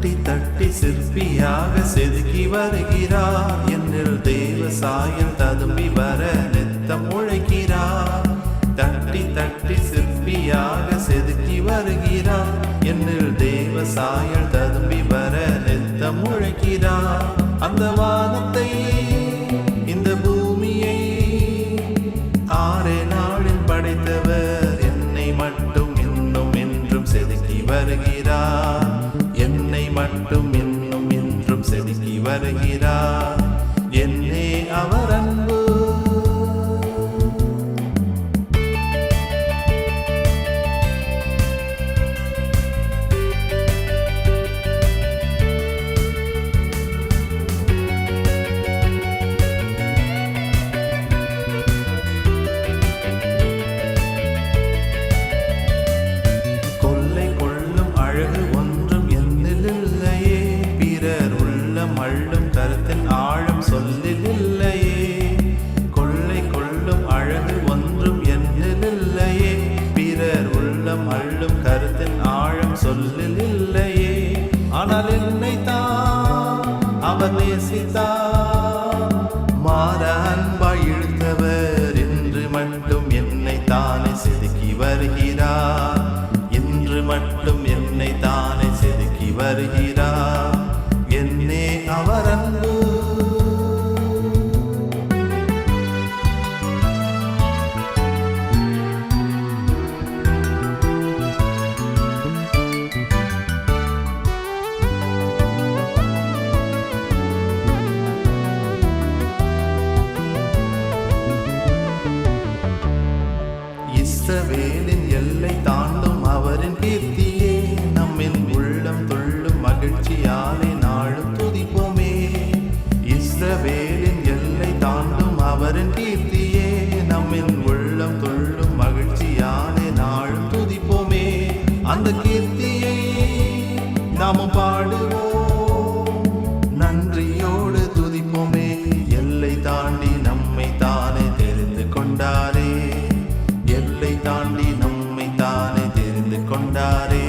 தட்டி தட்டி சிற்பியாக செதுக்கி வருகிறார். என்னில் தேவ சாயல் ததும்பி வர நித்தம் உழைக்கிறார். தட்டி தட்டி சிற்பியாக செதுக்கி வருகிறார். என்னில் தேவ சாயல் ததும்பி வர நித்தம் உழைக்கிறார். அந்த வானத்தை இந்த பூமியை 6 நாளில் படைத்தவர் என்னை மட்டும் இன்னும் என்றும் செதுக்கி வருகிறார். என்னை மட்டும் இன்னும் என்றும் செதுக்கி வருகிறார். என்னே அவர் அன்பு. கொள்ளை கொள்ளும் அழகு ஒன்றும் என்னில் இல்லையே. பிறர் உள்ளம் அள்ளும் கருத்தின் ஆழம் சொல்லில் இல்லையே. கொள்ளை கொள்ளும் அழகு ஒன்றும் என்னில் இல்லையே. பிறர் உள்ளம் அள்ளும் கருத்தின் ஆழம் சொல்லில் இல்லையே. ஆனால் என்னை தான் அவர் நேசித்தார். மாற அன்பாய் இழுத்தவர் இன்று மட்டும் என்னை தானே செதுக்கி வருகிறார். இன்று மட்டும் என்னை தானே செதுக்கி வருகிறார். என்னே அவர் அன்பு. இஸ்ரவேலின் எல்லை தாண்டும் அவரின் கீர்த்தியே. நம்மின் உள்ளம் துள்ளும் மகிழ்ச்சியாலே நாளும் துதிப்போமே. இஸ்ரவேலின் எல்லை தாண்டும் அவரின் கீர்த்தியே. நம்மின் உள்ளம் துள்ளும் மகிழ்ச்சியாலே நாளும் துதிப்போமே. அந்த கீர்த்தியை நாமும் பாடுவோம், நன்றியோடு துதிப்போமே. எல்லை தாண்டி நம்மை தானே தெரிந்து கொண்டாரே. எல்லை தாண்டி நம்மை தானே தெரிந்து கொண்டாரே.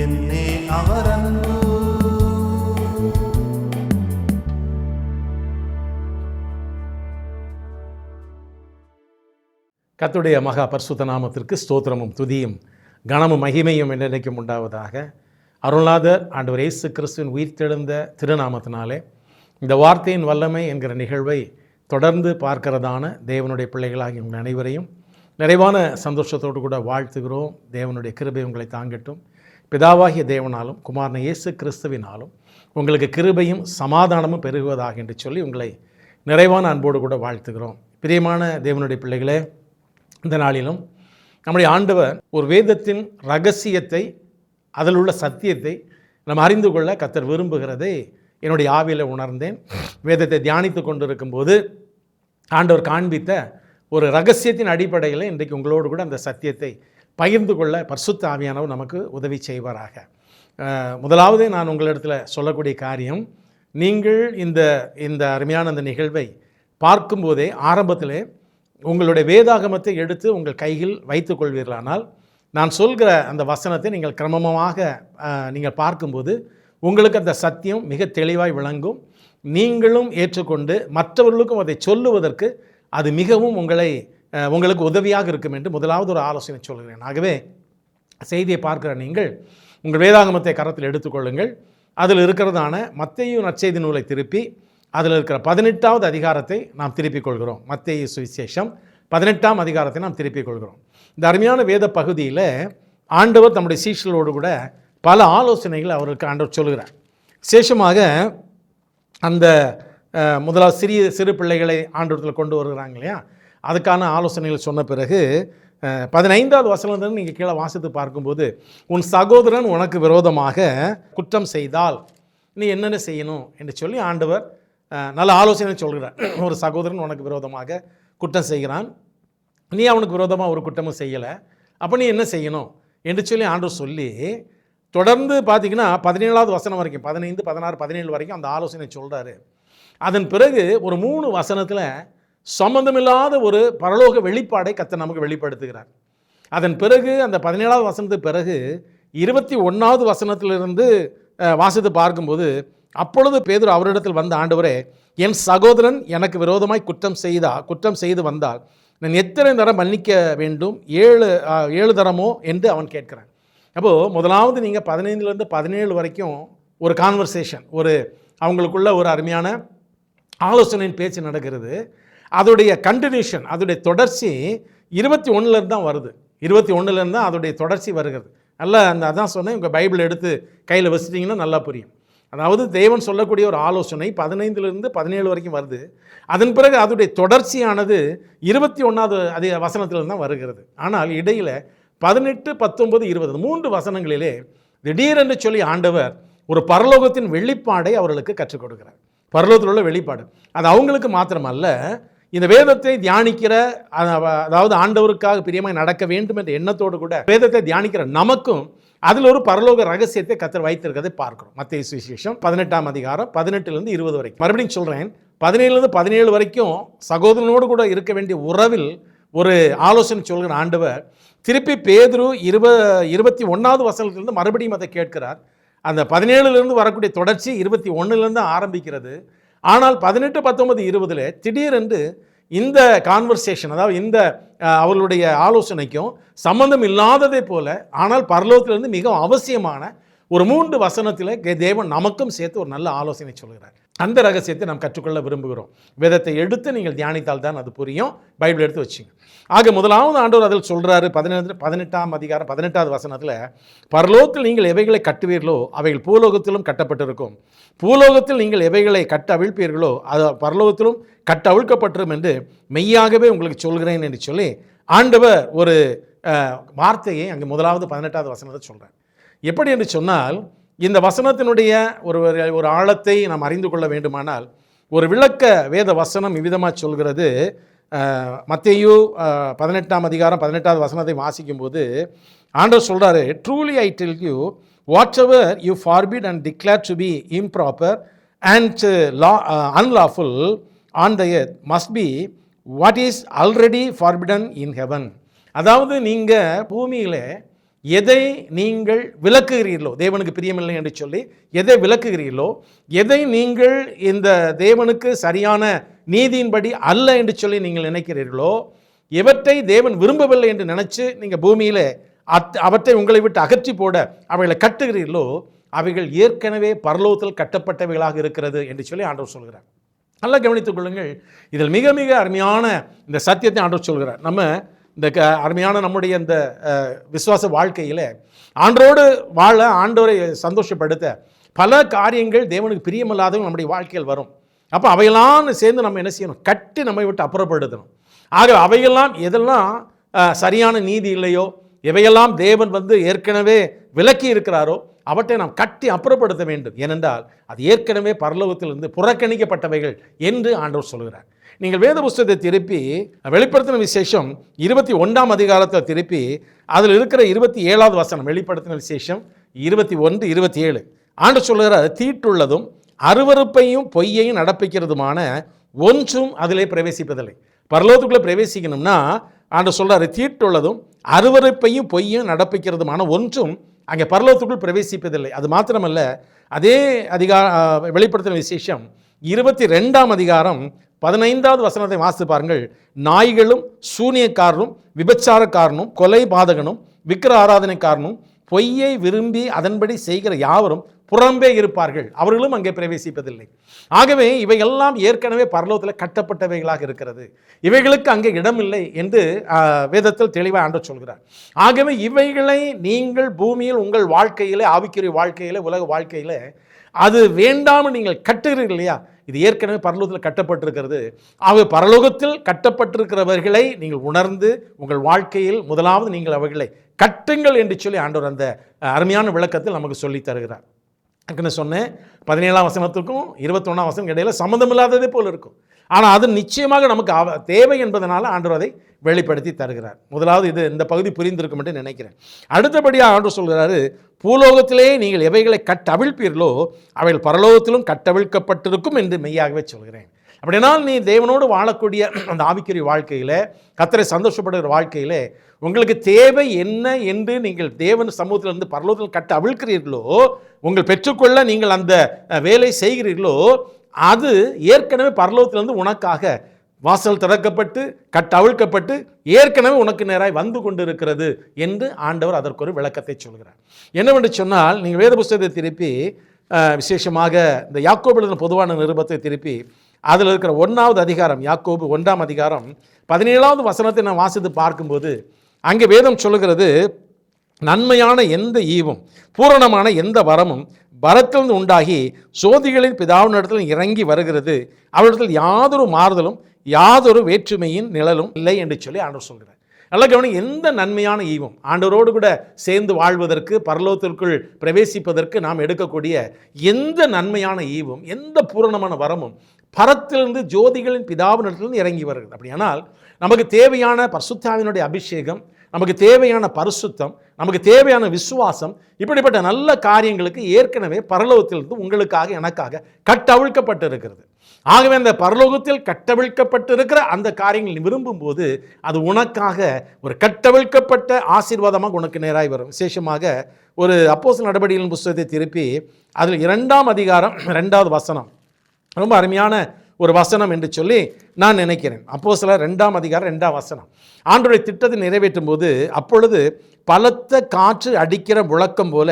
என்னே அவர் அன்பு. கர்த்தருடைய மகா பரிசுத்த நாமத்திற்கு ஸ்தோத்திரமும் துதியும் கனமும் மகிமையும் என்றைக்கும் உண்டாவதாக. அருளாதர் ஆண்டவர் இயேசு கிறிஸ்துவின் உயிர்த்தெழுந்த திருநாமத்தினாலே இந்த வார்த்தையின் வல்லமை என்கிற நிகழ்வை தொடர்ந்து பார்க்கிறதான தேவனுடைய பிள்ளைகளாகிய உங்கள் அனைவரையும் நிறைவான சந்தோஷத்தோடு கூட வாழ்த்துகிறோம். தேவனுடைய கிருபை உங்களை தாங்கட்டும். பிதாவாகிய தேவனாலும் குமாரன் இயேசு கிறிஸ்துவினாலும் உங்களுக்கு கிருபையும் சமாதானமும் பெருகுவதாக என்று சொல்லி உங்களை நிறைவான அன்போடு கூட வாழ்த்துகிறோம். பிரியமான தேவனுடைய பிள்ளைகளே, இந்த நாளிலும் நம்முடைய ஆண்டவர் ஒரு வேதத்தின் ரகசியத்தை, அதில் உள்ள சத்தியத்தை நம்ம அறிந்து கொள்ள கர்த்தர் விரும்புகிறதை என்னுடைய ஆவியில் உணர்ந்தேன். வேதத்தை தியானித்து கொண்டிருக்கும்போது ஆண்டவர் காண்பித்த ஒரு ரகசியத்தின் அடிப்படையில் இன்றைக்கு உங்களோடு கூட அந்த சத்தியத்தை பகிர்ந்து கொள்ள பரிசுத்த ஆவியானவர் நமக்கு உதவி செய்வாராக. முதலாவது நான் உங்களிடத்தில் சொல்லக்கூடிய காரியம், நீங்கள் இந்த அருமையான அந்த நிகழ்வை பார்க்கும்போதே ஆரம்பத்திலே உங்களுடைய வேதாகமத்தை எடுத்து உங்கள் கையில் வைத்து கொள்வீர்களானால் நான் சொல்கிற அந்த வசனத்தை நீங்கள் கிரமமாக நீங்கள் பார்க்கும்போது உங்களுக்கு அந்த சத்தியம் மிக தெளிவாய் விளங்கும். நீங்களும் ஏற்றுக்கொண்டு மற்றவர்களுக்கும் அதை சொல்லுவதற்கு அது மிகவும் உங்களுக்கு உதவியாக இருக்கும் என்று முதலாவது ஒரு ஆலோசனை சொல்கிறேன். ஆகவே செய்தியை பார்க்கிற நீங்கள் உங்கள் வேதாகமத்தை கரத்தில் எடுத்துக்கொள்ளுங்கள். அதில் இருக்கிறதான மத்தேயு நற்செய்தி நூலை திருப்பி அதில் இருக்கிற 18வது அதிகாரத்தை நாம் திருப்பிக் கொள்கிறோம். மத்தேயு சுவிசேஷம் 18ஆம் அதிகாரத்தை நாம் திருப்பிக் கொள்கிறோம். இந்த அருமையான வேத பகுதியில் ஆண்டவர் தம்முடைய சீஷர்களோடு கூட பல ஆலோசனைகள் அவருக்கு ஆண்டவர் சொல்கிறார். விசேஷமாக அந்த முதலாவது சிறு பிள்ளைகளை ஆண்டவரத்தில் கொண்டு வருகிறாங்க இல்லையா, அதுக்கான ஆலோசனைகள் சொன்ன பிறகு 15வது வசனத்தில் நீங்கள் கீழே வாசித்து பார்க்கும்போது, உன் சகோதரன் உனக்கு விரோதமாக குற்றம் செய்தால் நீ என்னென்ன செய்யணும் என்று சொல்லி ஆண்டவர் நல்ல ஆலோசனை சொல்கிறார். ஒரு சகோதரன் உனக்கு விரோதமாக குற்றம் செய்கிறான், நீ அவனுக்கு விரோதமாக ஒரு குற்றமும் செய்யலை, அப்போ நீ என்ன செய்யணும் என்று சொல்லி ஆண்டவர் சொல்லி தொடர்ந்து பார்த்திங்கன்னா 17வது வசனம் வரைக்கும் 15, 16, 17 வரைக்கும் அந்த ஆலோசனை சொல்கிறாரு. அதன் பிறகு ஒரு 3 வசனத்தில் சம்பந்தமில்லாத ஒரு பரலோக வெளிப்பாடை கர்த்தர் நமக்கு வெளிப்படுத்துகிறார். அதன் பிறகு அந்த 17வது வசனத்துக்கு பிறகு 21வது வசனத்திலிருந்து வாசித்து பார்க்கும்போது, அப்பொழுது பேதுரு அவரிடத்தில் வந்த, ஆண்டவரே, என் சகோதரன் எனக்கு விரோதமாய் குற்றம் செய்து வந்தால் நான் எத்தனை தரம் மன்னிக்க வேண்டும்? 7 தரமோ என்று அவன் கேட்கிறான். அப்போது முதலாவது நீங்கள் 15லேருந்து 17 வரைக்கும் ஒரு கான்வர்சேஷன், அவங்களுக்குள்ள ஒரு அருமையான ஆலோசனையின் பேச்சு நடக்கிறது. அதோடைய கண்டினியூஷன், அதோடைய தொடர்ச்சி 21லேருந்து தான் வருது. 21லேருந்து தான் அதோடைய தொடர்ச்சி வருகிறது. நல்லா அதான் சொன்னேன், உங்கள் பைபிள் எடுத்து கையில் வச்சுட்டிங்கன்னா நல்லா புரியும். அதாவது தேவன் சொல்லக்கூடிய ஒரு ஆலோசனை 15லேருந்து 17 வரைக்கும் வருது. அதன் பிறகு அதோடைய தொடர்ச்சியானது 21வது வசனத்திலிருந்து தான் வருகிறது. ஆனால் இடையில் 18, 19, 20 3 வசனங்களிலே திடீரென்று சொல்லி ஆண்டவர் ஒரு பரலோகத்தின் வெளிப்பாடை அவர்களுக்கு கற்றுக் கொடுக்கிறார். பரலோகத்தில் உள்ள வெளிப்பாடு அது அவங்களுக்கு மாத்திரமல்ல, இந்த வேதத்தை தியானிக்கிற, அதாவது ஆண்டவருக்காக பிரியமாய் நடக்க வேண்டும் என்ற எண்ணத்தோடு கூட வேதத்தை தியானிக்கிற நமக்கும் அதில் ஒரு பரலோக ரகசியத்தை கர்த்தர் வைத்திருக்கிறதை பார்க்கிறோம். மத்தேயு சுவிசேஷம் 18ஆம் அதிகாரம் 18லேருந்து 20 வரைக்கும். மறுபடியும் சொல்கிறேன், 17லேருந்து 17 வரைக்கும் சகோதரனோடு கூட இருக்க வேண்டிய உறவில் ஒரு ஆலோசனை சொல்கிற ஆண்டவர் திருப்பி பேதுரு 21வது வசனத்திலிருந்து மறுபடியும் அதை கேட்கிறார். அந்த 17லேருந்து வரக்கூடிய தொடர்ச்சி 21லேருந்து ஆரம்பிக்கிறது. ஆனால் 18, 19, 20 திடீரென்று இந்த கான்வர்சேஷன், அதாவது இந்த அவர்களுடைய ஆலோசனைக்கும் சம்பந்தம் இல்லாததை போல, ஆனால் பரலோகத்திலிருந்து மிகவும் அவசியமான ஒரு 3 வசனத்தில் தேவன் நமக்கும் சேர்த்து ஒரு நல்ல ஆலோசனை சொல்கிறார். அந்த ரகசியத்தை நாம் கற்றுக்கொள்ள விரும்புகிறோம். வேதத்தை எடுத்து நீங்கள் தியானித்தால் தான் அது புரியும். பைபிள் எடுத்து வச்சுங்க. ஆக முதலாவது ஆண்டவர் அதில் சொல்கிறாரு, 18ஆம் அதிகாரம் 18வது வசனத்தில், பரலோகத்தில் நீங்கள் எவைகளை கட்டுவீர்களோ அவைகள் பூலோகத்திலும் கட்டப்பட்டிருக்கும், பூலோகத்தில் நீங்கள் எவைகளை கட்ட அவிழ்ப்பீர்களோ அது பரலோகத்திலும் கட்ட அவிழ்க்கப்பட்டிரும் என்று மெய்யாகவே உங்களுக்கு சொல்கிறேன் என்று சொல்லி ஆண்டவர் ஒரு வார்த்தையை அங்கே முதலாவது 18வது வசனத்தை சொல்கிறார். எப்படி என்று சொன்னால், இந்த வசனத்தினுடைய ஒரு ஆழத்தை நாம் அறிந்து கொள்ள வேண்டுமானால் ஒரு விளக்க வேத வசனம் இவ்விதமாக சொல்கிறது. மத்தேயு 18ஆம் அதிகாரம் 18வது வசனத்தை வாசிக்கும்போது ஆண்டவர் சொல்கிறாரு, truly I tell you whatever you forbid and declare to be improper and unlawful on the earth must be what is already forbidden in heaven. அதாவது நீங்கள் பூமியில் எதை நீங்கள் விலக்குகிறீர்களோ, தேவனுக்கு பிரியமில்லை என்று சொல்லி எதை விலக்குகிறீர்களோ, எதை நீங்கள் இந்த தேவனுக்கு சரியான நீதியின்படி அல்ல என்று சொல்லி நீங்கள் நினைக்கிறீர்களோ, எவற்றை தேவன் விரும்பவில்லை என்று நினைச்சு நீங்கள் பூமியில் அவற்றை உங்களை விட்டு அகற்றி போட அவைகளை கட்டுகிறீர்களோ, அவைகள் ஏற்கனவே பரலோகத்தில் கட்டப்பட்டவைகளாக இருக்கிறது என்று சொல்லி ஆண்டவர் சொல்கிறார். நல்லா கவனித்துக் கொள்ளுங்கள். இதில் மிக மிக அருமையான இந்த சத்தியத்தை ஆண்டவர் சொல்கிறார். நம்ம இந்த அருமையான நம்முடைய இந்த விசுவாச வாழ்க்கையில் ஆண்டோடு வாழ, ஆண்டவரை சந்தோஷப்படுத்த பல காரியங்கள் தேவனுக்கு பிரியமில்லாதவங்க நம்முடைய வாழ்க்கையில் வரும். அப்போ அவையெல்லாம் சேர்ந்து நம்ம என்ன செய்யணும்? கட்டி நம்மை விட்டு அப்புறப்படுத்தணும். ஆக அவையெல்லாம் எதெல்லாம் சரியான நீதி இல்லையோ, எவையெல்லாம் தேவன் ஏற்கனவே விலக்கி இருக்கிறாரோ அவற்றை நாம் கட்டி அப்புறப்படுத்த வேண்டும். ஏனென்றால் அது ஏற்கனவே பரலோகத்திலிருந்து புறக்கணிக்கப்பட்டவைகள் என்று ஆண்டவர் சொல்கிறார். நீங்கள் வேத புஸ்தகத்தை திருப்பி வெளிப்படுத்தின விசேஷம் 21ஆம் அதிகாரத்தை திருப்பி அதில் இருக்கிற 27வது வசனம், வெளிப்படுத்தின விசேஷம் 21, 27 ஆண்டவர் சொல்கிறார், தீட்டுள்ளதும் அருவருப்பையும் பொய்யையும் நடப்பிக்கிறதுமான ஒன்றும் அதிலே பிரவேசிப்பதில்லை. பரலோகத்துக்குள்ளே பிரவேசிக்கணும்னா ஆண்டவர் சொல்கிறார், தீட்டுள்ளதும் அருவருப்பையும் பொய்யும் நடப்பிக்கிறதுமான ஒன்றும் அங்கே பரலோகத்துக்குள் பிரவேசிப்பதில்லை. அது மாத்திரமல்ல, அதே வெளிப்படுத்தின விசேஷம் 22ஆம் அதிகாரம் 15வது வசனத்தை வாசித்து பாருங்கள். நாய்களும் சூனியக்காரனும் விபச்சாரக்காரனும் கொலை பாதகனும் விக்கிர ஆராதனைக்காரனும் பொய்யை விரும்பி அதன்படி செய்கிற யாவரும் புறம்பே இருப்பார்கள், அவர்களும் அங்கே பிரவேசிப்பதில்லை. ஆகவே இவையெல்லாம் ஏற்கனவே பரலோகத்தில் கட்டப்பட்டவைகளாக இருக்கிறது, இவைகளுக்கு அங்கே இடமில்லை என்று வேதத்தில் தெளிவாக ஆண்டவர் சொல்கிறார். ஆகவே இவைகளை நீங்கள் பூமியில் உங்கள் வாழ்க்கையில், ஆவிக்குரிய வாழ்க்கையில், உலக வாழ்க்கையில் அது வேண்டாமல் நீங்கள் கட்டுகிறீர்கள் இல்லையா, இது ஏற்கனவே பரலோகத்தில் கட்டப்பட்டிருக்கிறது. ஆகவே பரலோகத்தில் கட்டப்பட்டிருக்கிறவர்களை நீங்கள் உணர்ந்து உங்கள் வாழ்க்கையில் முதலாவது நீங்கள் அவர்களை கட்டுங்கள் என்று சொல்லி ஆண்டவர் அந்த அருமையான விளக்கத்தில் நமக்கு சொல்லி தருகிறார். நான் சொன்னேன், 17ஆம் வசனத்துக்கும் 21ஆம் வசனம் இடையில சம்மந்தம் இல்லாததே போல் இருக்கும். ஆனால் அது நிச்சயமாக நமக்கு தேவை என்பதனால ஆண்டவர் அதை வெளிப்படுத்தி தருகிறார். முதலாவது இது இந்த பகுதி புரிந்திருக்கும் என்று நினைக்கிறேன். அடுத்தபடியாக ஆண்டவர் சொல்கிறாரு, பூலோகத்திலே நீங்கள் எவைகளை கட்டவிழ்ப்பீர்களோ அவைகள் பரலோகத்திலும் கட்டவிழ்க்கப்பட்டிருக்கும் என்று மெய்யாகவே சொல்கிறேன். அப்படினால் நீ தேவனோடு வாழக்கூடிய அந்த ஆவிக்குரிய வாழ்க்கையில், கர்த்தரை சந்தோஷப்படுகிற வாழ்க்கையில் உங்களுக்கு தேவை என்ன என்று நீங்கள் தேவன் சமூகத்திலிருந்து பரலோகத்தில் கட்ட அவிழ்க்கிறீர்களோ, உங்கள் பெற்றுக்கொள்ள நீங்கள் அந்த வேலை செய்கிறீர்களோ, அது ஏற்கனவே பரலோகத்திலிருந்து உனக்காக வாசல் திறக்கப்பட்டு கட்டவிழ்க்கப்பட்டு ஏற்கனவே உனக்கு நேராய் வந்து கொண்டிருக்கிறது என்று ஆண்டவர் அதற்கு ஒரு விளக்கத்தை சொல்கிறார். என்னவென்று சொன்னால், நீங்கள் வேத புஸ்தகத்தை திருப்பி விசேஷமாக இந்த யாக்கோபு எழுதின பொதுவான நிருபத்தை திருப்பி அதில் இருக்கிற 1வது அதிகாரம், யாக்கோபு 1ஆம் அதிகாரம் 17வது வசனத்தை நான் வாசித்து பார்க்கும்போது அங்கே வேதம் சொல்லுகிறது, நன்மையான எந்த ஈவும் பூரணமான எந்த வரமும் வரத்திலிருந்து உண்டாகி சோதிகளின் பிதாவினிடத்தில் இறங்கி வருகிறது, அவரிடத்தில் யாதொரு மாறுதலும் யாதொரு வேற்றுமையின் நிழலும் இல்லை என்று சொல்லி ஆண்டவர் சொல்கிறார். நல்ல கவனம், எந்த நன்மையான ஈவும் ஆண்டவரோடு கூட சேர்ந்து வாழ்வதற்கு, பரலோகத்திற்குள் பிரவேசிப்பதற்கு நாம் எடுக்கக்கூடிய எந்த நன்மையான ஈவும் எந்த பூரணமான வரமும் பரத்திலிருந்து ஜோதிகளின் பிதாவினிடத்திலிருந்து இறங்கி வருகிறது. அப்படியானால் நமக்கு தேவையான பரிசுத்த ஆவியினுடைய அபிஷேகம், நமக்கு தேவையான பரிசுத்தம், நமக்கு தேவையான விசுவாசம், இப்படிப்பட்ட நல்ல காரியங்களுக்கு ஏற்கனவே பரலோகத்திலிருந்து உங்களுக்காக எனக்காக கட்டவிழ்க்கப்பட்டு இருக்கிறது. ஆகவே அந்த பரலோகத்தில் கட்டவிழ்க்கப்பட்டிருக்கிற அந்த காரியங்கள் நீ விரும்பும் போது அது உனக்காக ஒரு கட்டவிழ்க்கப்பட்ட ஆசீர்வாதமாக உனக்கு நேராய் வரும். விசேஷமாக ஒரு அப்போஸ்தலர் நடபடிகளின் புத்தகத்தை திருப்பி அதில் 2ஆம் அதிகாரம் 2வது வசனம் ரொம்ப அருமையான ஒரு வசனம் என்று சொல்லி நான் நினைக்கிறேன். அப்போஸ்தலர் 2ஆம் அதிகாரம் 2ஆம் வசனம், ஆண்டவருடைய திட்டத்தை நிறைவேற்றும் போது அப்பொழுது பலத்த காற்று அடிக்கிற முழக்கம் போல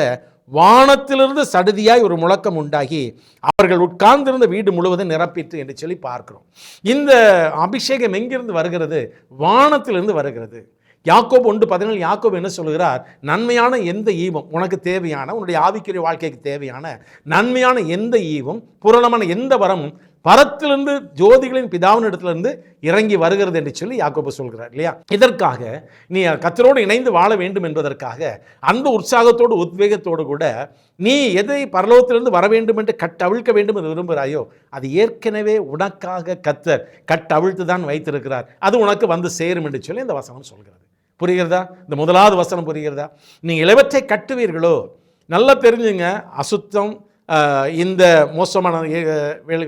வானத்திலிருந்து சடுதியாய் ஒரு முழக்கம் உண்டாகி அவர்கள் உட்கார்ந்திருந்த வீடு முழுவதும் நிரப்பிற்று என்று சொல்லி பார்க்கிறோம். இந்த அபிஷேகம் எங்கிருந்து வருகிறது? வானத்திலிருந்து வருகிறது. யாக்கோபு 1:17 யாக்கோபு என்ன சொல்கிறார்? நன்மையான எந்த ஈவும் உனக்கு தேவையான, உன்னுடைய ஆவிக்குரிய வாழ்க்கைக்கு தேவையான நன்மையான எந்த ஈவும் பூரணமான எந்த வரமும் பரத்திலிருந்து ஜோதிகளின் பிதாவினிடத்திலிருந்து இறங்கி வருகிறது என்று சொல்லி யாக்கோபு சொல்கிறார் இல்லையா? இதற்காக நீ கர்த்தரோடு இணைந்து வாழ வேண்டும் என்பதற்காக அந்த உற்சாகத்தோடு உத்வேகத்தோடு கூட நீ எதை பரலோகத்திலிருந்து வர வேண்டும் என்று கட்டவிழ்க்க வேண்டும் என்று விரும்புகிறாயோ அது ஏற்கனவே உனக்காக கர்த்தர் கட்டவிழ்த்து தான் வைத்திருக்கிறார். அது உனக்கு வந்து சேரும் என்று சொல்லி இந்த வசனம் சொல்கிறது. புரிகிறதா? இந்த 1வது வசனம் புரிகிறதா? நீங்கள் இளவற்றை கட்டுவீர்களோ, நல்லா தெரிஞ்சுங்க, அசுத்தம், இந்த மோசமான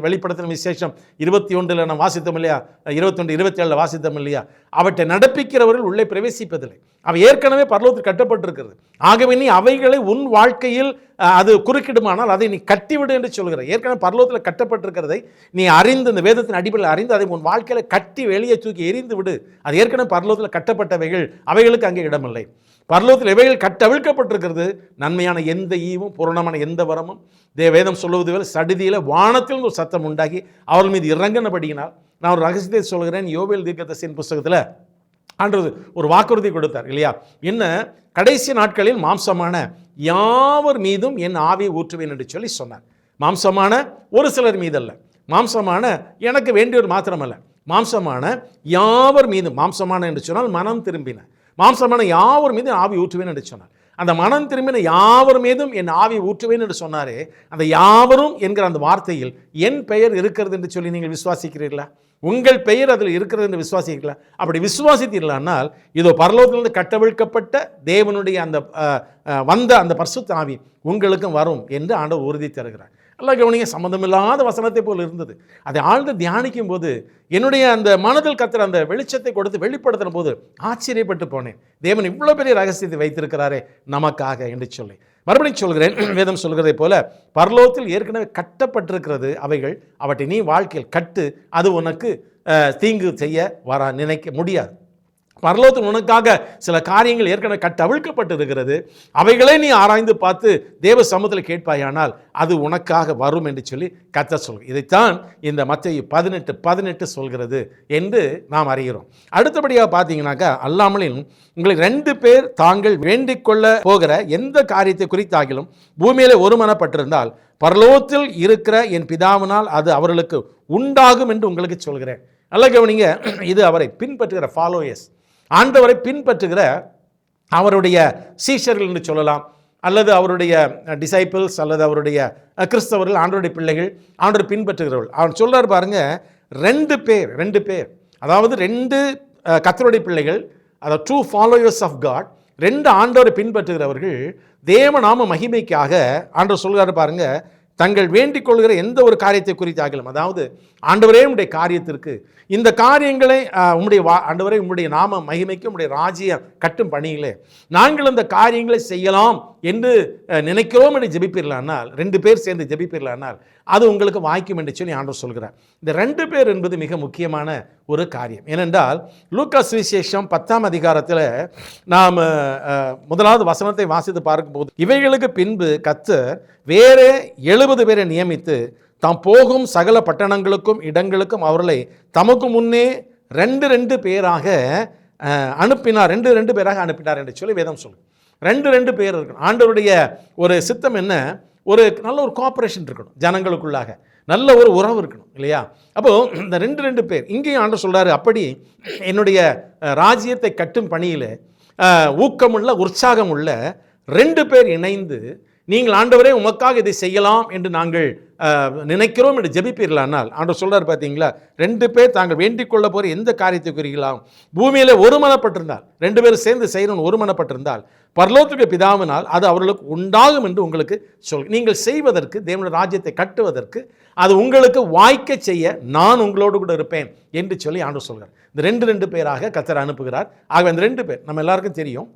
வெளிப்படுத்தின விசேஷம் 21 நாம் வாசித்தோம் இல்லையா, 21, 27 வாசித்தோம் இல்லையா, அவற்றை நடப்பிக்கிறவர்கள் உள்ளே பிரவேசிப்பதில்லை. அவை ஏற்கனவே பரலோகத்தில் கட்டப்பட்டிருக்கிறது. ஆகவே நீ அவைகளை உன் வாழ்க்கையில் அது குறுக்கிடுமானால் அதை நீ கட்டிவிடு என்று சொல்கிற. ஏற்கனவே பரலோகத்தில் கட்டப்பட்டிருக்கிறதை நீ அறிந்து, இந்த வேதத்தின் அடிப்படையில் அறிந்து அதை உன் வாழ்க்கையில் கட்டி வெளியே தூக்கி எரிந்து விடு. அது ஏற்கனவே பரலோகத்தில் கட்டப்பட்டவைகள், அவைகளுக்கு அங்கே இடமில்லை. பரலோகத்தில் எவைகள் கட்டவிழ்க்கப்பட்டிருக்கிறது? நன்மையான எந்த ஈவும் பூரணமான எந்த வரமும் வேதம் சொல்லுவது போல சடுதியில் வானத்தில் ஒரு சத்தம் உண்டாகி அவர்கள் மீது இறங்கினபடியினால். நான் ஒரு ரகசியத்தை சொல்கிறேன். யோவேல் தீர்க்கதரிசியின் புஸ்தகத்தில் ஆண்டவர் ஒரு வாக்குறுதி கொடுத்தார் இல்லையா? என்ன? கடைசி நாட்களில் மாம்சமான யாவர் மீதும் என் ஆவியை ஊற்றுவேன் என்று சொல்லி சொன்னார். மாம்சமான ஒரு சிலர் மீதல்ல, மாம்சமான எனக்கு வேண்டியவர் மாத்திரமல்ல, மாம்சமான யாவர் மீதும். மாம்சமான என்று சொன்னால் மனம் திரும்பின, மாம்சமான யாவர் மீதும் ஆவி ஊற்றுவேன் என்று சொன்னார். அந்த மனம் திரும்பின யாவர் மீதும் என் ஆவி ஊற்றுவேன் என்று சொன்னாரே, அந்த யாவரும் என்கிற அந்த வார்த்தையில் என் பெயர் இருக்கிறது என்று சொல்லி நீங்கள் விசுவாசிக்கிறீர்களா? உங்கள் பெயர் அதில் இருக்கிறது என்று விசுவாசிக்கிறீர்களா? அப்படி விசுவாசித்தீர்களானால் இதோ பரலோகத்திலிருந்து கட்டவிழ்க்கப்பட்ட தேவனுடைய அந்த வந்த அந்த பரிசுத்த ஆவி உங்களுக்கும் வரும் என்று ஆண்டவர் உறுதி தருகிறார். நல்லா கவனிங்க, சம்மந்தமில்லாத வசனத்தை போல் இருந்தது. அதை ஆழ்ந்து தியானிக்கும் போது என்னுடைய அந்த மனதில் கர்த்தர் அந்த வெளிச்சத்தை கொடுத்து வெளிப்படுத்தின போது ஆச்சரியப்பட்டு போனேன். தேவன் இவ்வளோ பெரிய ரகசியத்தை வைத்திருக்கிறாரே நமக்காக என்று சொல்லி. மறுபடியும் சொல்கிறேன், வேதம் சொல்கிறதை போல பரலோகத்தில் ஏற்கனவே கட்டப்பட்டிருக்கிறது அவைகள். அவற்றை நீ வாழ்க்கையில் கட்டு, அது உனக்கு தீங்கு செய்ய நினைக்க முடியாது. பரலோகத்தில் உனக்காக சில காரியங்கள் ஏற்கனவே கட்டவிழ்க்கப்பட்டு இருக்கிறது. அவைகளை நீ ஆராய்ந்து பார்த்து தேவ சமூகத்தில் கேட்பாயானால் அது உனக்காக வரும் என்று சொல்லி கர்த்தர் சொல்கிறார். இதைத்தான் இந்த மத்தேயு 18:18 சொல்கிறது என்று நாம் அறிகிறோம். அடுத்தபடியாக பார்த்தீங்கன்னாக்கா, அல்லாமலின் உங்களுக்கு 2 பேர் தாங்கள் வேண்டிக் கொள்ள போகிற எந்த காரியத்தை குறித்தாகிலும் பூமியிலே ஒருமனப்பட்டிருந்தால் பரலோகத்தில் இருக்கிற என் பிதாவினால் அது அவர்களுக்கு உண்டாகும் என்று உங்களுக்கு சொல்கிறேன். நல்ல கவனிங்க, இது அவரை பின்பற்றுகிற ஃபாலோயர்ஸ், ஆண்டவரை பின்பற்றுகிற அவருடைய சீஷர்கள் என்று சொல்லலாம், அல்லது அவருடைய டிசைபிள்ஸ், அல்லது அவருடைய கிறிஸ்தவர்கள், ஆண்டவருடைய பிள்ளைகள், ஆண்டவரை பின்பற்றுகிறவர்கள். அவன் சொல்றார் பாருங்க, 2 பேர், அதாவது 2 கர்த்தருடைய பிள்ளைகள், அதாவது ட்ரூ ஃபாலோயர்ஸ் ஆஃப் காட், 2 ஆண்டவரை பின்பற்றுகிறவர்கள் தேவ நாம மகிமைக்காக ஆண்டவர் சொல்கிறார் பாருங்க, தங்கள் வேண்டிக் கொள்கிற எந்த ஒரு காரியத்தை குறித்தாகலும், அதாவது ஆண்டவரே உம்முடைய காரியத்திற்கு இந்த காரியங்களை ஆண்டவரே உம்முடைய நாம மகிமைக்கு உம்முடைய ராஜ்ய கட்டும் பணியிலே நாங்கள் அந்த காரியங்களை செய்யலாம் என்று நினைக்கிறோம் என்று ஜெபிப்பீர்களானால், 2 பேர் சேர்ந்து ஜெபிப்பீர்களானால் அது உங்களுக்கு வாய்க்கும் என்று சொல்லி ஆண்டவர் சொல்கிறார். இந்த 2 பேர் என்பது மிக முக்கியமான ஒரு காரியம். ஏனென்றால் லூக்கா சுவிசேஷம் 10ஆம் அதிகாரத்தில் நாம் முதலாவது வசனத்தை வாசித்து பார்க்கும்போது, இவைகளுக்கு பின்பு கர்த்தர் வேறே 70 பேரை நியமித்து தாம் போகும் சகல பட்டணங்களுக்கும் இடங்களுக்கும் அவர்களை தமக்கு முன்னே 2 பேராக அனுப்பினார். 2 பேராக அனுப்பினார் என்று சொல்லி வேதம் சொல்லும். 2 பேர் இருக்கணும். ஆண்டவருடைய ஒரு சித்தம் என்ன? ஒரு நல்ல ஒரு கோஆப்ரேஷன் இருக்கணும், ஜனங்களுக்குள்ளாக நல்ல ஒரு உறவு இருக்கணும் இல்லையா? அப்போது இந்த 2 பேர் இங்கேயும் ஆண்டவர் சொல்கிறாரு, அப்படி என்னுடைய ராஜ்யத்தை கட்டும் பணியில் ஊக்கமுள்ள உற்சாகம் உள்ள 2 பேர் இணைந்து நீங்கள் ஆண்டவரே உமக்காக இதை செய்யலாம் என்று நாங்கள் நினைக்கிறோம் என்று ஜெபிப்பீர்களானால், ஆண்டவர் சொல்கிறார் பார்த்தீங்களா, 2 பேர் தாங்கள் வேண்டிக் கொள்ள போகிற எந்த காரியத்தை குறிக்கலாம் பூமியில் ஒருமனப்பட்டிருந்தால், 2 பேர் சேர்ந்து செய்யணும்னு ஒருமனப்பட்டிருந்தால் பரலோகத்துக்கு பிதாவினால் அது அவர்களுக்கு உண்டாகும் என்று உங்களுக்கு நீங்கள் செய்வதற்கு, தேவனுடைய ராஜ்யத்தை கட்டுவதற்கு அது உங்களுக்கு வாய்க்க செய்ய நான் உங்களோடு கூட இருப்பேன் என்று சொல்லி ஆண்டவர் சொல்கிறார். இந்த 2 பேராக கர்த்தர் அனுப்புகிறார். ஆக இந்த 2 பேர் நம்ம எல்லாருக்கும் தெரியும்.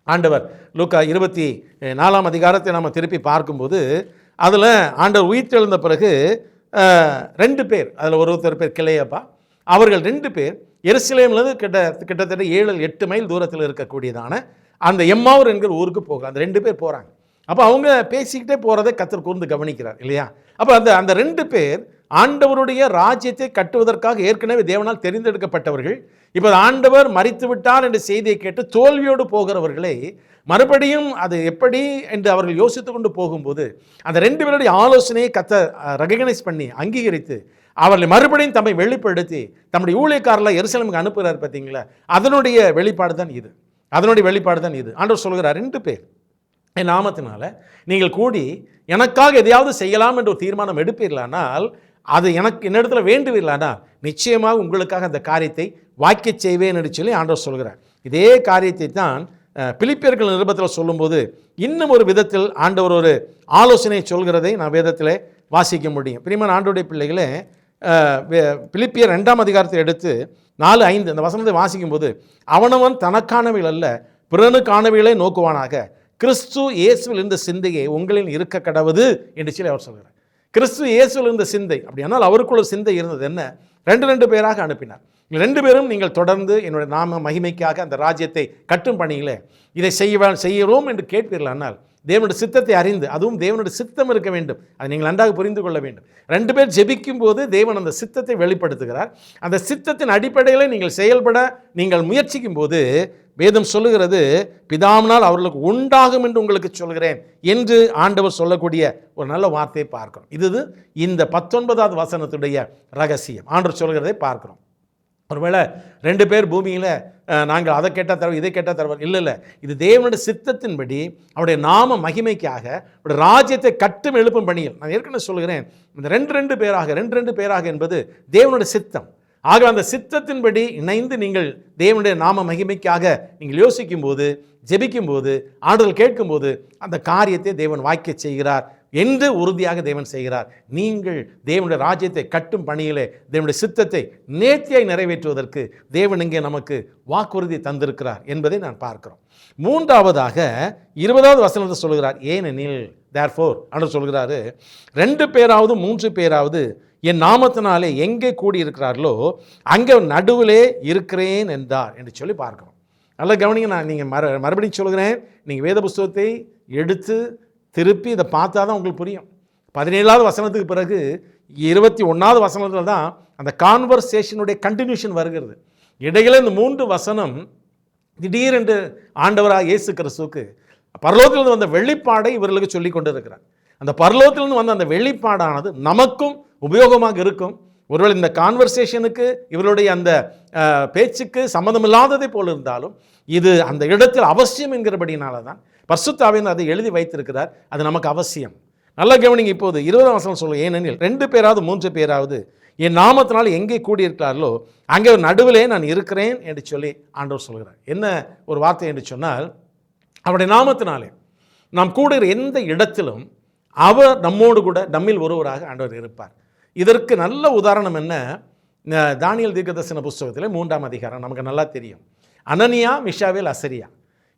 ஆண்டவர் லூக்கா 24ஆம் அதிகாரத்தை நாம் திருப்பி பார்க்கும்போது அதில் ஆண்டவர் உயிர்த்தெழுந்த பிறகு 2 பேர், அதில் ஒருத்தர் பேர் கிளையப்பா, அவர்கள் 2 பேர் எருசலேமிலிருந்து கிட்டத்தட்ட 7-8 மைல் தூரத்தில் இருக்கக்கூடியதான அந்த எம்மாவூர் என்கிற ஊருக்கு போகிறாங்க. அந்த 2 பேர் போகிறாங்க. அப்போ அவங்க பேசிக்கிட்டே போகிறதை கர்த்தர் கூர்ந்து கவனிக்கிறார் இல்லையா? அப்போ அந்த 2 பேர் ஆண்டவருடைய ராஜ்யத்தை கட்டுவதற்காக ஏற்கனவே தேவனால் தெரிந்தெடுக்கப்பட்டவர்கள். இப்போ ஆண்டவர் மரித்து விட்டார் என்ற செய்தியை கேட்டு தோல்வியோடு போகிறவர்களை மறுபடியும் அது எப்படி என்று அவர்கள் யோசித்து கொண்டு போகும்போது அந்த 2 பேருடைய ஆலோசனையை கர்த்தர் ரெகக்னைஸ் பண்ணி அங்கீகரித்து அவர்களை மறுபடியும் தம்மை வெளிப்படுத்தி தம்முடைய ஊழியக்காரர்களை எருசலேமுக்கு அனுப்புகிறார் பார்த்தீங்களா? அதனுடைய வெளிப்பாடு தான் இது. ஆண்டவர் சொல்கிறார், 2 பேர் என் நாமத்தினால நீங்கள் கூடி எனக்காக எதையாவது செய்யலாம் என்று ஒரு தீர்மானம் எடுப்பீர்களானால், அது எனக்கு என்னிடத்தில் வேண்டுவீர்களானால் நிச்சயமாக உங்களுக்காக அந்த காரியத்தை வாய்க்க செய்வேன் என்று சொல்லி ஆண்டவர் சொல்கிறார். இதே காரியத்தை தான் பிலிப்பியர்கள் நிருபத்தில் சொல்லும்போது இன்னும் ஒரு விதத்தில் ஆண்டவர் ஒரு ஆலோசனை சொல்கிறதை நான் வேதத்தில் வாசிக்க முடியும். பிரியமான ஆண்டவருடைய பிள்ளைகளே, பிலிப்பியர் 2ஆம் அதிகாரத்தை எடுத்து 4-5 அந்த வசனத்தை வாசிக்கும்போது, அவனவன் தனக்கானவைகள் அல்ல பிறனுக்கானவைகளை நோக்குவானாக, கிறிஸ்து இயேசுவில் இருந்த சிந்தையை உங்களில் இருக்க கடவுது என்று சொல்லி அவர் சொல்கிறார். கிறிஸ்து இயேசுவில் இருந்த சிந்தை, அப்படியானால் அவருக்குள்ள சிந்தை இருந்தது என்ன? 2 பேராக அனுப்பினார். 2 பேரும் நீங்கள் தொடர்ந்து என்னுடைய நாம மகிமைக்காக அந்த ராஜ்யத்தை கட்டும் பணியில் இதை செய்கிறோம் என்று கேட்பீர்களானால் தேவனுடைய சித்தத்தை அறிந்து, அதுவும் தேவனுடைய சித்தம் இருக்க வேண்டும், அதை நீங்கள் நன்றாக புரிந்து கொள்ள வேண்டும். 2 பேர் ஜெபிக்கும் போது தேவன் அந்த சித்தத்தை வெளிப்படுத்துகிறார். அந்த சித்தத்தின் அடிப்படையில் நீங்கள் செயல்பட நீங்கள் முயற்சிக்கும் போது வேதம் சொல்லுகிறது, பிதாவினால் அவர்களுக்கு உண்டாகும் என்று உங்களுக்கு சொல்கிறேன் என்று ஆண்டவர் சொல்லக்கூடிய ஒரு நல்ல வார்த்தையை பார்க்கிறோம். இது இந்த 19வது வசனத்துடைய ரகசியம். ஆண்டவர் சொல்கிறதை பார்க்கிறோம். ஒருவேளை 2 பேர் பூமியில் நாங்கள் அதை கேட்டால் தருவோம், இதை கேட்டால் தருவோம், இல்லை, இது தேவனுடைய சித்தத்தின்படி அவருடைய நாம மகிமைக்காக அவருடைய ராஜ்யத்தை கட்டும் எழுப்பும் பணியில். நான் ஏற்கனவே சொல்கிறேன், இந்த 2 பேராக என்பது தேவனுடைய சித்தம். ஆக அந்த சித்தத்தின்படி இணைந்து நீங்கள் தேவனுடைய நாம மகிமைக்காக நீங்கள் யோசிக்கும் போது, ஜெபிக்கும் போது, ஆண்டுகள் கேட்கும்போது அந்த காரியத்தை தேவன் வாய்க்க செய்கிறார் என்று உறுதியாக தேவன் செய்கிறார். நீங்கள் தேவனுடைய ராஜ்யத்தை கட்டும் பணியிலே தேவனுடைய சித்தத்தை நேர்த்தியாய் நிறைவேற்றுவதற்கு தேவன் இங்கே நமக்கு வாக்குறுதி தந்திருக்கிறார் என்பதை நான் பார்க்கிறோம். 3வதாக 20வது வசனத்தை சொல்கிறார், ஏனெனில் தேர்ஃபோர் என்று சொல்கிறாரு, 2 பேராவது 3 பேராவது என் நாமத்தினாலே எங்கே கூடியிருக்கிறார்களோ அங்கே நடுவிலே இருக்கிறேன் என்றார் என்று சொல்லி பார்க்கிறோம். நல்லா கவனிங்க. நான் நீங்கள் மறுபடியும் சொல்கிறேன், நீங்கள் வேத புஸ்தகத்தை எடுத்து திருப்பி இதை பார்த்தா தான் உங்களுக்கு புரியும். 17வது வசனத்துக்கு பிறகு 21வது வசனத்தில் தான் அந்த கான்வர்சேஷனுடைய கண்டினியூஷன் வருகிறது. இடையில இந்த 3 வசனம் திடீரென்று ஆண்டவராக இயேசு கிறிஸ்துவுக்கு பரலோகத்திலிருந்து வந்த வெளிப்பாடை இவர்களுக்கு சொல்லி கொண்டு இருக்கிறார். அந்த பரலோகத்திலிருந்து வந்த அந்த வெளிப்பாடானது நமக்கும் உபயோகமாக இருக்கும். ஒருவேளை இந்த கான்வர்சேஷனுக்கு இவருடைய அந்த பேச்சுக்கு சம்மந்தமில்லாததை போல் இருந்தாலும் இது அந்த இடத்தில் அவசியம் என்கிறபடினால தான் பரிசுத்த ஆவியானவர் அதை எழுதி வைத்திருக்கிறார். அது நமக்கு அவசியம். நல்ல கவனிங்க. இப்போது 20ஆம் வசனம் சொல்லுங்க, ஏனெனில் 2 பேராவது 3 பேராவது என் நாமத்தினால் எங்கே கூடியிருக்கிறார்களோ அங்கே நடுவிலே நான் இருக்கிறேன் என்று சொல்லி ஆண்டவர் சொல்கிறார். என்ன ஒரு வார்த்தை என்று சொன்னால், அவருடைய நாமத்தினாலே நாம் கூடுகிற எந்த இடத்திலும் அவர் நம்மோடு கூட நம்மில் ஒருவராக ஆண்டவர் இருப்பார். இதற்கு நல்ல உதாரணம் என்ன? தானியேல் தீர்க்கதரிசன புஸ்தகத்தில் 3ஆம் அதிகாரம் நமக்கு நல்லா தெரியும். அனனியா, மிஷாவேல், அசரியா,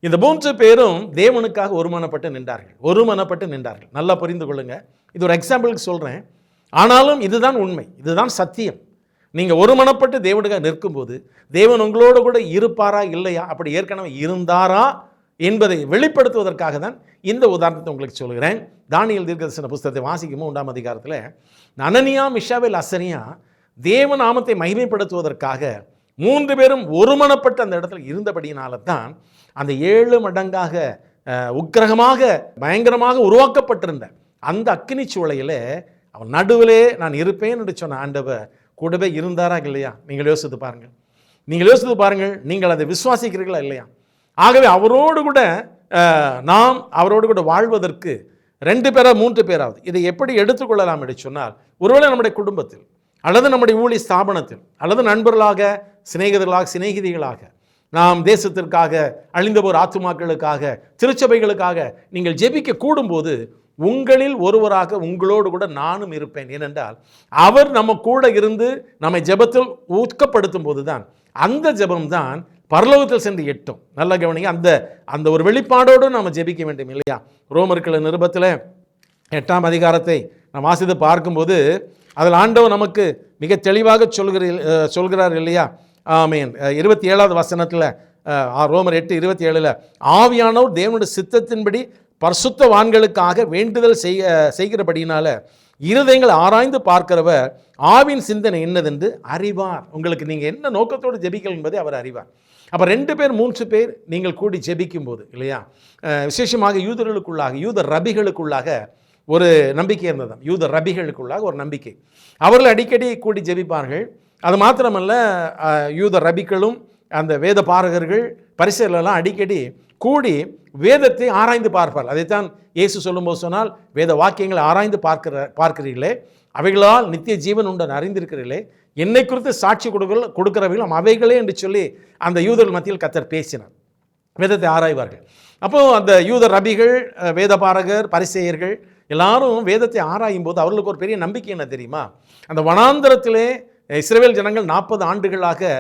இந்த 3 பேரும் தேவனுக்காக ஒருமனப்பட்டு நின்றார்கள். நல்லா புரிந்து கொள்ளுங்க. இது ஒரு எக்ஸாம்பிளுக்கு சொல்கிறேன். ஆனாலும் இதுதான் உண்மை, இதுதான் சத்தியம். நீங்கள் ஒருமனப்பட்டு தேவனுக்காக நிற்கும்போது தேவன் உங்களோடு கூட இருப்பாரா இல்லையா, அப்படி ஏற்கனவே இருந்தாரா என்பதை வெளிப்படுத்துவதற்காக தான் இந்த உதாரணத்தை உங்களுக்கு சொல்கிறேன். தானியேல் தீர்க்கதரிசன புஸ்தகத்தை வாசிக்கும் 3ஆம் அதிகாரத்தில் அனனியா, மிஷாவேல், அசரியா தேவ நாமத்தை மகிமைப்படுத்துவதற்காக 3 பேரும் ஒருமனப்பட்டு அந்த இடத்துல இருந்தபடியினால தான் அந்த 7 மடங்காக உக்கிரகமாக பயங்கரமாக உருவாக்கப்பட்டிருந்த அந்த அக்கினி சூளையில் அவன் நடுவிலே நான் இருப்பேன் என்று சொன்ன ஆண்டவர் கூடவே இருந்தாரா இல்லையா? நீங்கள் யோசித்து பாருங்கள். நீங்கள் அதை விசுவாசிக்கிறீர்களா இல்லையா? ஆகவே அவரோடு கூட நாம் அவரோடு கூட வாழ்வதற்கு 2 பேரா 3 பேராவது இதை எப்படி எடுத்துக்கொள்ளலாம் என்று சொன்னால், ஒருவேளை நம்முடைய குடும்பத்தில் அல்லது நம்முடைய ஊழிய ஸ்தாபனத்தில் அல்லது நண்பர்களாக, சிநேகிதிகளாக, நாம் தேசத்திற்காக, அழிந்த போர் ஆத்துமாக்களுக்காக, திருச்சபைகளுக்காக நீங்கள் ஜெபிக்க கூடும்போது உங்களில் ஒருவராக உங்களோடு கூட நானும் இருப்பேன். ஏனென்றால் அவர் நம்ம கூட இருந்து நம்மை ஜெபத்தில் ஊக்கப்படுத்தும் போது தான் அந்த ஜெபம் தான் பரலோகத்தில் சென்று எட்டும். நல்ல கவனிங்க. அந்த ஒரு வெளிப்பாடோடு நாம் ஜெபிக்க வேண்டும் இல்லையா? ரோமர்கள் நிருபத்தில் 8ஆம் அதிகாரத்தை நாம் வாசித்து பார்க்கும்போது அதில் ஆண்டவர் நமக்கு மிக தெளிவாக சொல்கிறார் இல்லையா? ஆமென். 27வது வசனத்தில், ரோமர் 8:27, ஆவியானவர் தேவனுடைய சித்தத்தின்படி பரிசுத்தவான்களுக்காக வேண்டுதல் செய்கிறபடினால இருதயங்களை ஆராய்ந்து பார்க்கிறவர் ஆவின் சிந்தனை என்னதென்று அறிவார். உங்களுக்கு நீங்கள் என்ன நோக்கத்தோடு ஜெபிக்கல் என்பதை அவர் அறிவார். அப்போ 2 பேர் 3 பேர் நீங்கள் கூடி ஜெபிக்கும் போது இல்லையா, விசேஷமாக யூத ரபிகளுக்குள்ளாக ஒரு நம்பிக்கை இருந்தது. யூத ரபிகளுக்குள்ளாக ஒரு நம்பிக்கை. அவர்கள் அடிக்கடி கூடி ஜெபிப்பார்கள். அது மாத்திரமல்ல, யூத ரபிகளும் அந்த வேத பாரகர்கள், பரிசேயர்களெல்லாம் அடிக்கடி கூடி வேதத்தை ஆராய்ந்து பார்ப்பார். அதைத்தான் இயேசு சொல்லும்போது சொன்னால், வேத வாக்கியங்களை ஆராய்ந்து பார்க்கிறீர்களே, அவைகளால் நித்திய ஜீவன் உண்டு அறிந்திருக்கிறீர்களே, என்னை குறித்து சாட்சி கொடுக்கிறவர்களும் அவைகளே என்று சொல்லி அந்த யூதர்கள் மத்தியில் கர்த்தர் பேசினார். வேதத்தை ஆராய்வார்கள். அப்போது அந்த யூத ரபிகள், வேத பாரகர், பரிசேயர்கள் எல்லாரும் வேதத்தை ஆராயும் போது அவர்களுக்கு ஒரு பெரிய நம்பிக்கை என்ன தெரியுமா? அந்த வனாந்தரத்திலே இஸ்ரவேல் ஜனங்கள் 40 ஆண்டுகளாக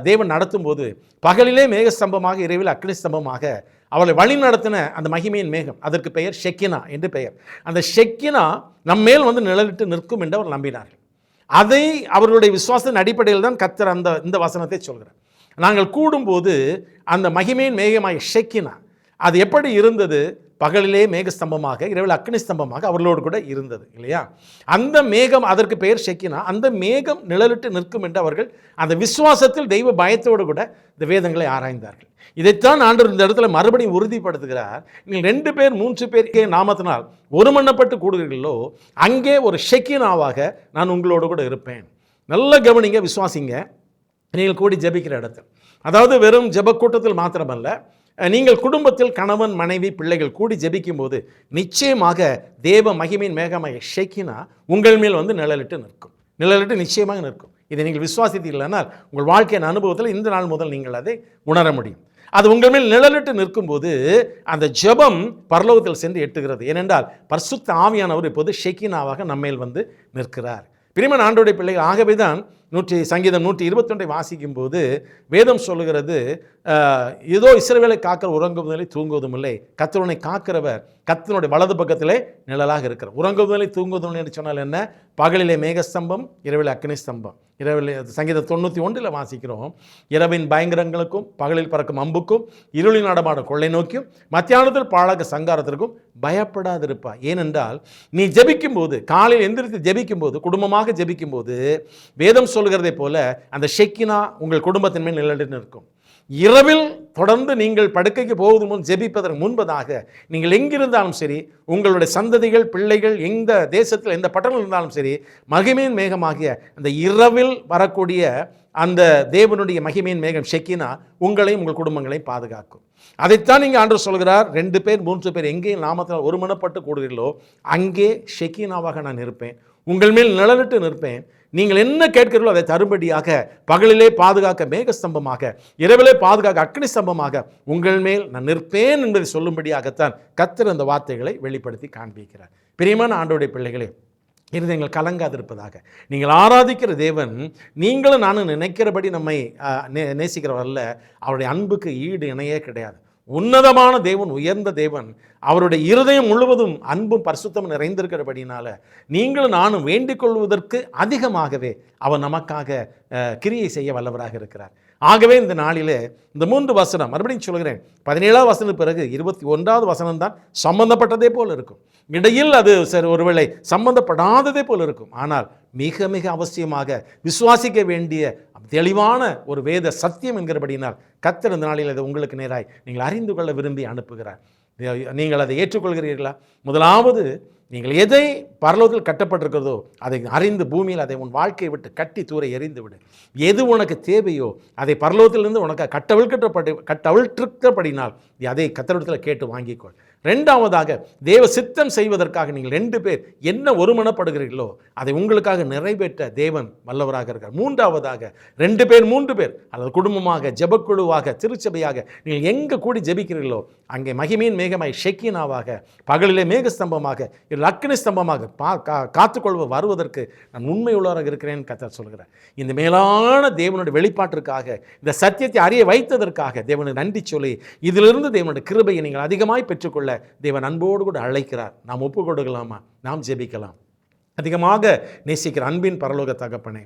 தேவன் நடத்தும் போது பகலிலே மேகஸ்தம்பமாக, இரவில் அக்னி ஸ்தம்பமாக அவளை வழி நடத்தின அந்த மகிமையின் மேகம், அதற்கு பெயர் ஷெக்கினா என்று பெயர். அந்த ஷெக்கினா நம்மேல் வந்து நிழலிட்டு நிற்கும் என்று அவர் நம்பினார்கள். அதை அவர்களுடைய விசுவாசத்தின் அடிப்படையில் தான் கர்த்தர் இந்த வசனத்தை சொல்கிறார். நாங்கள் கூடும்போது அந்த மகிமையின் மேகமாய் ஷெக்கினா அது எப்படி இருந்தது? பகலிலே மேகஸ்தம்பமாக, இரவில் அக்னி ஸ்தம்பமாக அவர்களோடு கூட இருந்தது இல்லையா? அந்த மேகம், அதற்கு பெயர் ஷெக்கினா. அந்த மேகம் நிழலிட்டு நிற்கும் என்று அவர்கள் அந்த விசுவாசத்தில் தெய்வ பயத்தோடு கூட இந்த வேதங்களை ஆராய்ந்தார்கள். இதைத்தான் ஆண்டவர் இந்த இடத்துல மறுபடியும் உறுதிப்படுத்துகிறார். நீங்கள் 2 பேர் 3 பேருக்கே நாமத்தினால் ஒருமனப்பட்டு கூடுகிறீர்களோ அங்கே ஒரு ஷெக்கினாவாக நான் உங்களோடு கூட இருப்பேன். நல்ல கவனிங்க, விசுவாசிங்க. நீங்கள் கூடி ஜெபிக்கிற இடத்தில், அதாவது வெறும் ஜெப கூட்டத்தில் மாத்திரமல்ல, நீங்கள் குடும்பத்தில் கணவன், மனைவி, பிள்ளைகள் கூடி ஜெபிக்கும் போது நிச்சயமாக தேவ மகிமையின் மேகமாய் ஷெக்கினா உங்கள் மேல் வந்து நிழலிட்டு நிச்சயமாக நிற்கும். இதை நீங்கள் விசுவாசித்தீர்களானால் உங்கள் வாழ்க்கையின் அனுபவத்தில் இந்த நாள் முதல் நீங்கள் அதை உணர முடியும். அது உங்கள் மேல் நிழலிட்டு நிற்கும்போது அந்த ஜெபம் பரலோகத்தில் சென்று எட்டுகிறது. ஏனென்றால் பரிசுத்த ஆவியானவர் இப்போது ஷெக்கினாவாக நம்மேல் வந்து நிற்கிறார். பிரியமான ஆண்டவருடைய பிள்ளைகள், ஆகவே தான் சங்கீதம் 121 வாசிக்கும் போது வேதம் சொல்லுகிறது, ஏதோ இஸ்ரவேலை காக்கிற உறங்குவதில்லை தூங்குவதும் இல்லை, கர்த்தருனை காக்கிறவர் கர்த்தருடைய வலது பக்கத்திலே நிழலாக இருக்கிறார். உறங்குவதில்லை தூங்குவதும் இல்லை என்று சொன்னால் என்ன? பகலிலே மேகஸ்தம்பம், இரவில் அக்னி ஸ்தம்பம். சங்கீதம் 91 வாசிக்கிறோம், இரவின் பயங்கரங்களுக்கும் பகலில் பறக்கும் அம்புக்கும் இருளில் நடமாடும் கொள்ளை நோக்கியும் மத்தியானத்தில் பாழாக சங்காரத்திற்கும் பயப்படாதிருப்பா. ஏனென்றால் நீ ஜெபிக்கும் போது, காலையில் எந்திரித்து ஜெபிக்கும் போது, குடும்பமாக ஜெபிக்கும் போது வேதம் சொல்கிறதை போல அந்த ஷெக்கினா உங்கள் குடும்பத்தின் மேல் நிழலிட்டு நிற்கும். இரவில் தொடர்ந்து நீங்கள் படுக்கைக்கு போவதற்கு முன் ஜெபிப்பதற்கு முன்பதாக நீங்கள் எங்கிருந்தாலும் சரி, உங்களுடைய சந்ததிகள், பிள்ளைகள் எந்த தேசத்தில் எந்த பட்டணத்தில் இருந்தாலும் சரி, மகிமையின் மேகமாகிய அந்த இரவில் வரக்கூடிய அந்த தேவனுடைய மகிமையின் மேகம் ஷெக்கினா உங்களையும் உங்கள் குடும்பங்களையும் பாதுகாக்கும். அதைத்தான் நீங்கள் ஆண்டவர் சொல்கிறார், 2 பேர் 3 பேர் எங்கே நாமத்தினால் ஒருமனப்பட்டு கூடுகிறீர்களோ அங்கே ஷெக்கினாவாக நான் இருப்பேன், உங்கள் மேல் நிழலிட்டு நிற்பேன். நீங்கள் என்ன கேட்கிறீர்களோ அதை தரும்படியாக பகலிலே பாதுகாக்க மேகஸ்தம்பமாக, இரவிலே பாதுகாக்க அக்னி ஸ்தம்பமாக உங்கள் மேல் நான் நிற்பேன் என்பதை சொல்லும்படியாகத்தான் கர்த்தர் அந்த வார்த்தைகளை வெளிப்படுத்தி காண்பிக்கிறார். பிரியமான ஆண்டவருடைய பிள்ளைகளே, இருதயங்கள் கலங்காதிருப்பதாக. நீங்கள் ஆராதிக்கிற தேவன் நீங்களும் நானும் நினைக்கிறபடி நம்மை நேசிக்கிறவரல்ல. அவருடைய அன்புக்கு ஈடு இணையே கிடையாது. உன்னதமான தேவன், உயர்ந்த தேவன். அவருடைய இருதயம் முழுவதும் அன்பும் பரிசுத்தமும் நிறைந்திருக்கிறபடினால நீங்களும் நானும் வேண்டிக் கொள்வதற்கு அதிகமாகவே அவர் நமக்காக கிரியை செய்ய வல்லவராக இருக்கிறார். ஆகவே இந்த நாளிலே இந்த 3 வசனம் மறுபடியும் சொல்கிறேன். 17ஆவது வசனத்துக்கு பிறகு 21வது வசனம் தான் சம்பந்தப்பட்டதே போல் இருக்கும். இடையில் அது சரி ஒருவேளை சம்பந்தப்படாததே போல் இருக்கும். ஆனால் மிக மிக அவசியமாக விசுவாசிக்க வேண்டிய தெளிவான ஒரு வேத சத்தியம் என்கிறபடினால் கர்த்தர் இந்த நாளில் அதை உங்களுக்கு நேராய் நீங்கள் அறிந்து கொள்ள விரும்பி அனுப்புகிறார். நீங்கள் அதை ஏற்றுக்கொள்கிறீர்களா? முதலாவது, நீங்கள் எதை பரலோகத்தில் கட்டப்பட்டிருக்கிறதோ அதை அறிந்து பூமியில் அதை உன் வாழ்க்கையை விட்டு கட்டி தூர எறிந்து விடு. எது உனக்கு தேவையோ அதை பரலோகத்திலிருந்து உனக்கு கட்டவிழ்க்கப்படினால் அதை கர்த்தரிடத்தில் கேட்டு வாங்கிக்கொள். 2வதாக, தேவ சித்தம் செய்வதற்காக நீங்கள் 2 பேர் என்ன ஒருமனப்படுகிறீர்களோ அதை உங்களுக்காக நிறைவேற்ற தேவன் வல்லவராக இருக்கார். 3வதாக, 2 பேர் 3 பேர் அல்லது குடும்பமாக, ஜெபக்குழுவாக, திருச்சபையாக நீங்கள் எங்கே கூடி ஜெபிக்கிறீர்களோ அங்கே மகிமையின் மேகமாய் ஷெக்கினாவாக, பகலிலே மேகஸ்தம்பமாக, அக்னி ஸ்தம்பமாக காத்துக்கொள்வ வருவதற்கு நான் உண்மையுள்ளவராக இருக்கிறேன் கர்த்தர் சொல்கிறார். இந்த மேலான தேவனுடைய வெளிப்பாட்டிற்காக, இந்த சத்தியத்தை அறிய வைத்ததற்காக தேவனுக்கு நன்றி சொல்லி இதிலிருந்து தேவனுடைய கிருபையை நீங்கள் அதிகமாய் பெற்றுக்கொள்ள தேவன் அன்போடு கூட அழைக்கிறார். நாம் ஒப்பு கொடுக்கலாமா? நாம் ஜெபிக்கலாம். அதிகமாக நேசிக்கிற அன்பின் பரலோக தகப்பனே,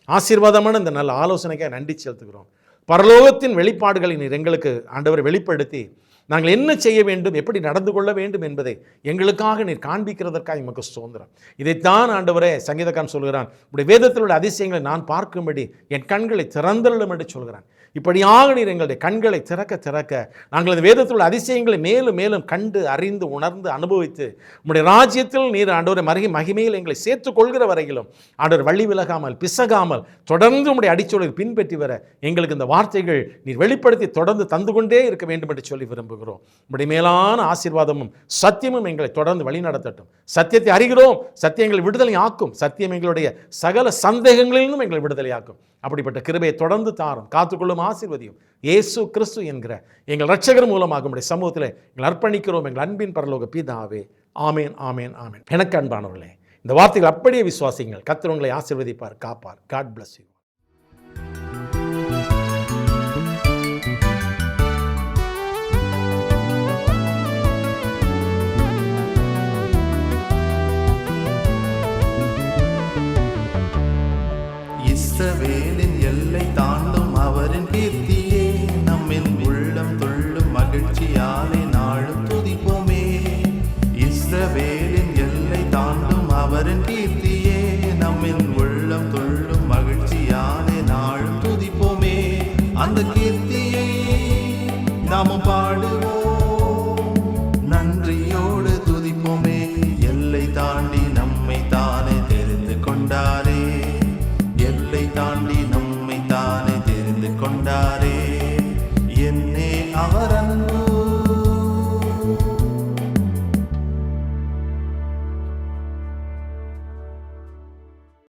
ஆசீர்வாதமான இந்த நல்ல ஆலோசனைக்காக நன்றி செலுத்துகிறோம். பரலோகத்தின் வெளிப்பாடுகளை நீர் எங்களுக்கு ஆண்டவரை வெளிப்படுத்தி நாங்கள் என்ன செய்ய வேண்டும், எப்படி நடந்து கொள்ள வேண்டும் என்பதை எங்களுக்காக நீர் காண்பிக்கிறதற்காக எமக்கு சுதந்திரம். இதைத்தான் ஆண்டவரே சங்கீதக்காரன் சொல்கிறான், உடைய வேதத்தில் உள்ள அதிசயங்களை நான் பார்க்கும்படி என் கண்களை திறந்தள்ளும் என்று சொல்கிறான். இப்படியாக நீர் எங்களுடைய கண்களை திறக்க திறக்க நாங்கள் இந்த வேதத்தில் உள்ள அதிசயங்களை மேலும் மேலும் கண்டு அறிந்து உணர்ந்து அனுபவித்து உம்முடைய ராஜ்யத்தில் நீர் ஆண்டவரை மகிமையில் எங்களை சேர்த்துக் கொள்கிற வரையிலும் ஆண்டவர் வழி விலகாமல் பிசகாமல் தொடர்ந்து உம்முடைய அடிச்சொலில் பின்பற்றி வர எங்களுக்கு இந்த வார்த்தைகள் நீர் வெளிப்படுத்தி தொடர்ந்து தந்து கொண்டே இருக்க வேண்டும் என்று சொல்லி விரும்புகிறோம். உம்முடைய மேலான ஆசீர்வாதமும் சத்தியமும் எங்களை தொடர்ந்து வழி நடத்தட்டும். சத்தியத்தை அறிகிறோம், சத்தியம் எங்களை விடுதலை ஆக்கும். சத்தியம் எங்களுடைய சகல சந்தேகங்களிலும் எங்களை விடுதலை ஆக்கும். அப்படிப்பட்ட கிருபையை தொடர்ந்து தாரும், காத்துக்கொள்ளும், ஆசீர்வதியும். இயேசு கிறிஸ்து என்கிற எங்கள் இரட்சகர் மூலமாக உம்முடைய சமூகத்தில் எங்கள் அர்ப்பணிக்கிறோம் எங்கள் அன்பின் பரலோக பிதாவே. ஆமேன், ஆமேன், ஆமேன். எனக்கு அன்பானவர்களே, இந்த வார்த்தைகள் அப்படியே விசுவாசிங்கள். கர்த்தர் உங்களை ஆசீர்வதிப்பார், காப்பார். God bless you. இஸ்ரவேலின் எல்லை தாண்டும் அவரின் கீர்த்தியே, நம்மின் உள்ளம் துள்ளும் மகிழ்ச்சியாலே நாளும் துதிப்போமே. இஸ்ரவேலின் எல்லை தாண்டும் அவரின் கீர்த்தியே, நம்மின் உள்ளம் துள்ளும் மகிழ்ச்சியாலே நாளும் துதிப்போமே. அந்த கீர்த்தியை நாமும் பாடுவோம், நன்றியோடு துதிப்போமே. எல்லை தாண்டி நம்மை தானே தெரிந்து கொண்டாரே, எல்லை தாண்டி